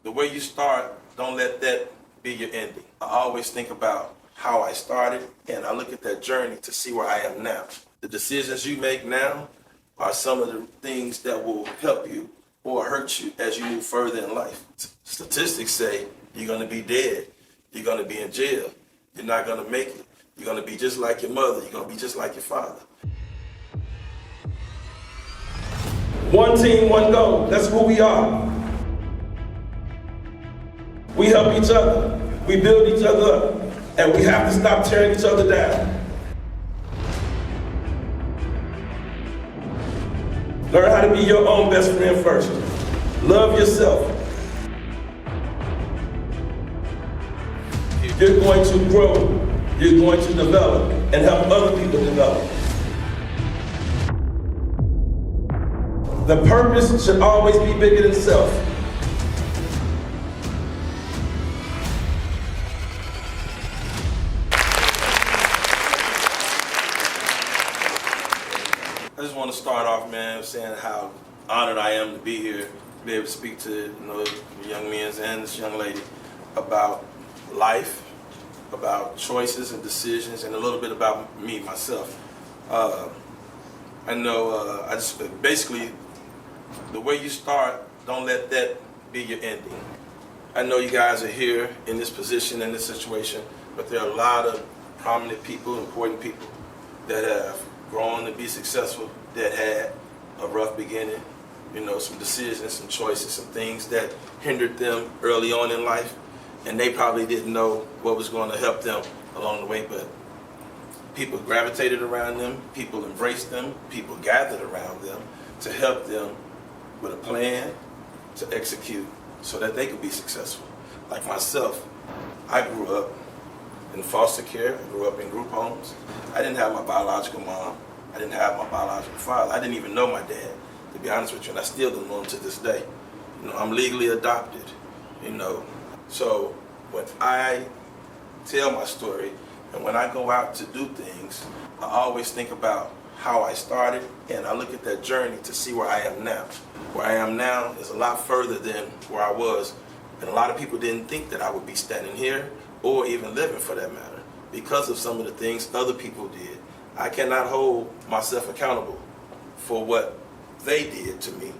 The way you start, don't let that be your ending. I always think about how I started, and I look at that journey to see where I am now. The decisions you make now are some of the things that will help you or hurt you as you move further in life. Statistics say you're going to be dead. You're going to be in jail. You're not going to make it. You're going to be just like your mother. You're going to be just like your father. One team, one goal. That's who we are. We help each other. We build each other up. And we have to stop tearing each other down. Learn how to be your own best friend first. Love yourself. You're going to grow. You're going to develop and help other people develop. The purpose should always be bigger than self. I just want to start off, man, saying how honored I am to be here, to be able to speak to the young men and this young lady about life, about choices and decisions, and a little bit about me, myself. I know, basically, the way you start, don't let that be your ending. I know you guys are here in this position, in this situation, but there are a lot of prominent people, important people that have grown to be successful, that had a rough beginning, some decisions, some choices, some things that hindered them early on in life, and they probably didn't know what was going to help them along the way, but people gravitated around them, people embraced them, people gathered around them to help them with a plan to execute so that they could be successful. Like myself, I grew up in foster care, I grew up in group homes. I didn't have my biological mom, I didn't have my biological father, I didn't even know my dad, to be honest with you, and I still don't know him to this day. I'm legally adopted, So when I tell my story and when I go out to do things, I always think about how I started, and I look at that journey to see where I am now. Where I am now is a lot further than where I was, and a lot of people didn't think that I would be standing here or even living for that matter because of some of the things other people did. I cannot hold myself accountable for what they did to me.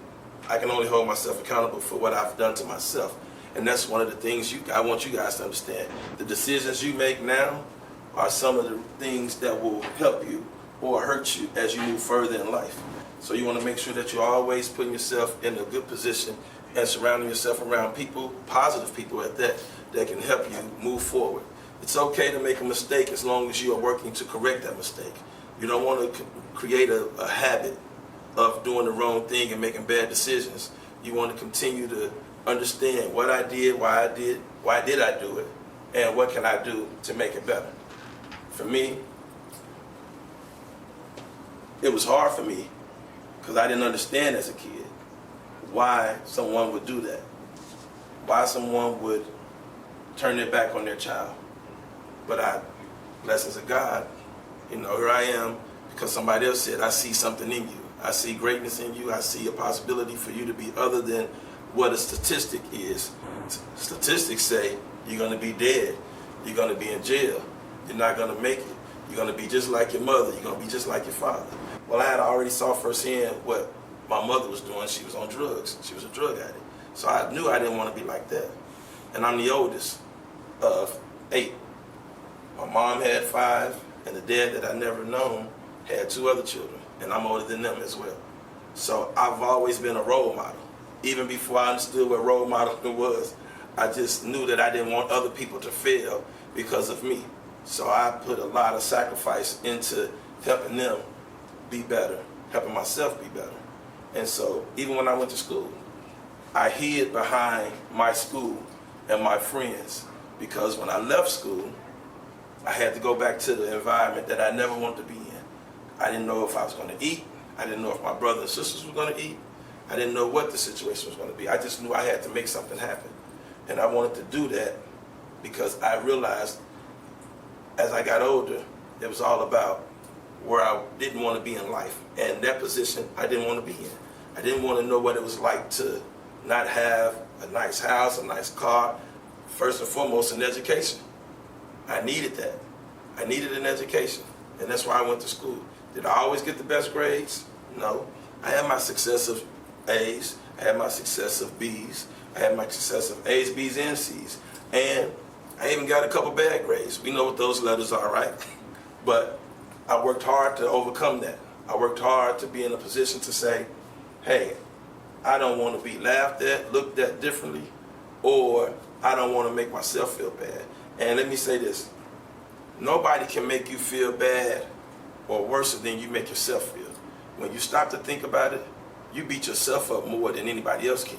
I can only hold myself accountable for what I've done to myself. And that's one of the things I want you guys to understand. The decisions you make now are some of the things that will help you or hurt you as you move further in life. So you want to make sure that you're always putting yourself in a good position and surrounding yourself around people, positive people at that can help you move forward. It's okay to make a mistake as long as you are working to correct that mistake. You don't want to create a habit of doing the wrong thing and making bad decisions. You want to continue to understand what I did, why did I do it, and what can I do to make it better. For me, it was hard for me because I didn't understand as a kid why someone would do that, why someone would turn their back on their child. But blessings of God, here I am because somebody else said, I see something in you. I see greatness in you. I see a possibility for you to be other than what a statistic is. Statistics say you're going to be dead. You're going to be in jail. You're not going to make it. You're going to be just like your mother. You're going to be just like your father. Well, I had already saw firsthand what my mother was doing. She was on drugs. She was a drug addict. So I knew I didn't want to be like that. And I'm the oldest of 8. My mom had 5, and the dad that I never known had 2 other children, and I'm older than them as well. So I've always been a role model. Even before I understood what role modeling was, I just knew that I didn't want other people to fail because of me. So I put a lot of sacrifice into helping them be better, helping myself be better. And so even when I went to school, I hid behind my school and my friends because when I left school, I had to go back to the environment that I never wanted to be in. I didn't know if I was going to eat. I didn't know if my brothers and sisters were going to eat. I didn't know what the situation was going to be. I just knew I had to make something happen. And I wanted to do that because I realized as I got older, it was all about where I didn't want to be in life. And that position I didn't want to be in. I didn't want to know what it was like to not have a nice house, a nice car. First and foremost, an education. I needed that. I needed an education, and that's why I went to school. Did I always get the best grades? No. I had my successive A's, I had my successive B's, I had my successive A's, B's, and C's, and I even got a couple bad grades. We know what those letters are, right? But I worked hard to overcome that. I worked hard to be in a position to say, hey, I don't want to be laughed at, looked at differently, or I don't want to make myself feel bad. And let me say this, nobody can make you feel bad or worse than you make yourself feel. When you stop to think about it, you beat yourself up more than anybody else can.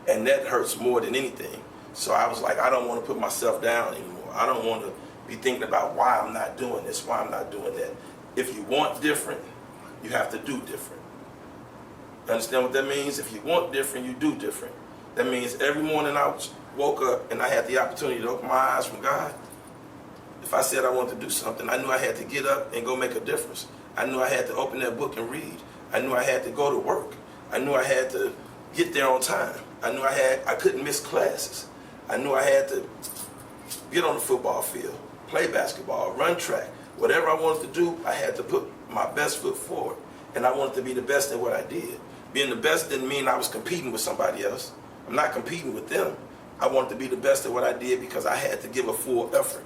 And that hurts more than anything. So I was like, I don't want to put myself down anymore. I don't want to be thinking about why I'm not doing this, why I'm not doing that. If you want different, you have to do different. Understand what that means? If you want different, you do different. That means every morning I woke up and I had the opportunity to open my eyes from God. If I said I wanted to do something, I knew I had to get up and go make a difference. I knew I had to open that book and read. I knew I had to go to work. I knew I had to get there on time. I knew I couldn't miss classes. I knew I had to get on the football field, play basketball, run track. Whatever I wanted to do, I had to put my best foot forward. And I wanted to be the best at what I did. Being the best didn't mean I was competing with somebody else. I'm not competing with them. I wanted to be the best at what I did because I had to give a full effort.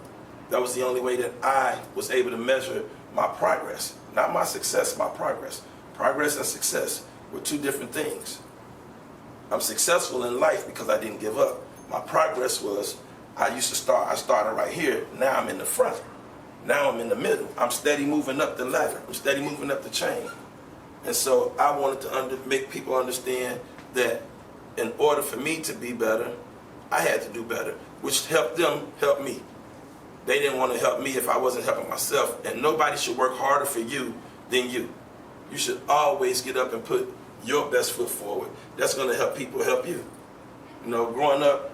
That was the only way that I was able to measure my progress. Not my success, my progress. Progress and success were two different things. I'm successful in life because I didn't give up. My progress was, I started right here, now I'm in the front. Now I'm in the middle. I'm steady moving up the ladder. I'm steady moving up the chain. And so I wanted to make people understand that in order for me to be better, I had to do better, which helped them help me. They didn't want to help me if I wasn't helping myself. And nobody should work harder for you than you. You should always get up and put your best foot forward. That's going to help people help you. You know, growing up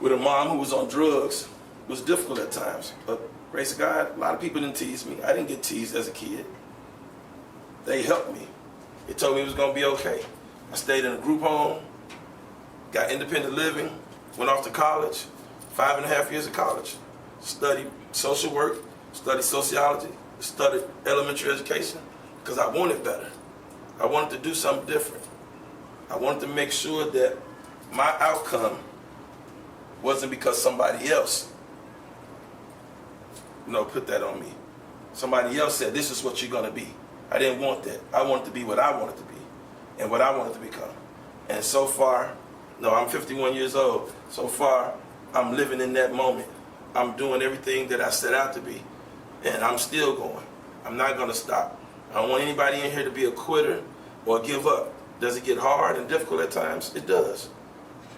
with a mom who was on drugs was difficult at times. But grace of God, a lot of people didn't tease me. I didn't get teased as a kid. They helped me. They told me it was going to be okay. I stayed in a group home, got independent living, went off to college, 5.5 years of college. Studied social work, studied sociology, studied elementary education because I wanted better. I wanted to do something different. I wanted to make sure that my outcome wasn't because somebody else, put that on me. Somebody else said, this is what you're going to be. I didn't want that. I wanted to be what I wanted to be and what I wanted to become. And so far, I'm 51 years old. So far, I'm living in that moment. I'm doing everything that I set out to be, and I'm still going. I'm not going to stop. I don't want anybody in here to be a quitter or give up. Does it get hard and difficult at times? It does.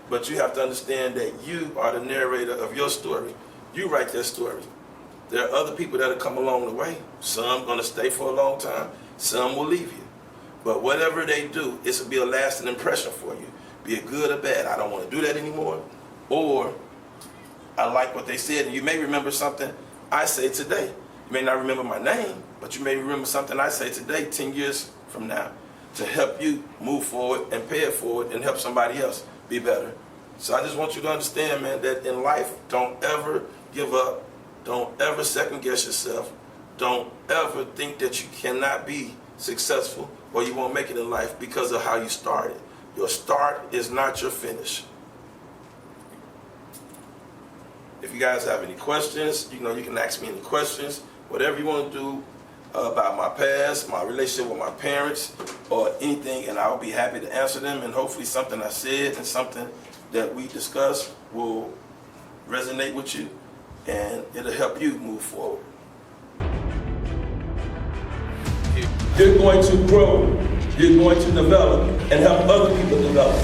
But you have to understand that you are the narrator of your story. You write that story. There are other people that will come along the way. Some going to stay for a long time. Some will leave you. But whatever they do, it will be a lasting impression for you. Be it good or bad. I don't want to do that anymore. Or I like what they said, and you may remember something I say today. You may not remember my name, but you may remember something I say today, 10 years from now, to help you move forward and pay it forward and help somebody else be better. So I just want you to understand, man, that in life, don't ever give up. Don't ever second guess yourself. Don't ever think that you cannot be successful or you won't make it in life because of how you started. Your start is not your finish. If you guys have any questions, you can ask me any questions. Whatever you want to do about my past, my relationship with my parents, or anything, and I'll be happy to answer them. And hopefully something I said and something that we discussed will resonate with you, and it'll help you move forward. You're going to grow, you're going to develop, and help other people develop.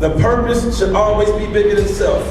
The purpose should always be bigger than self.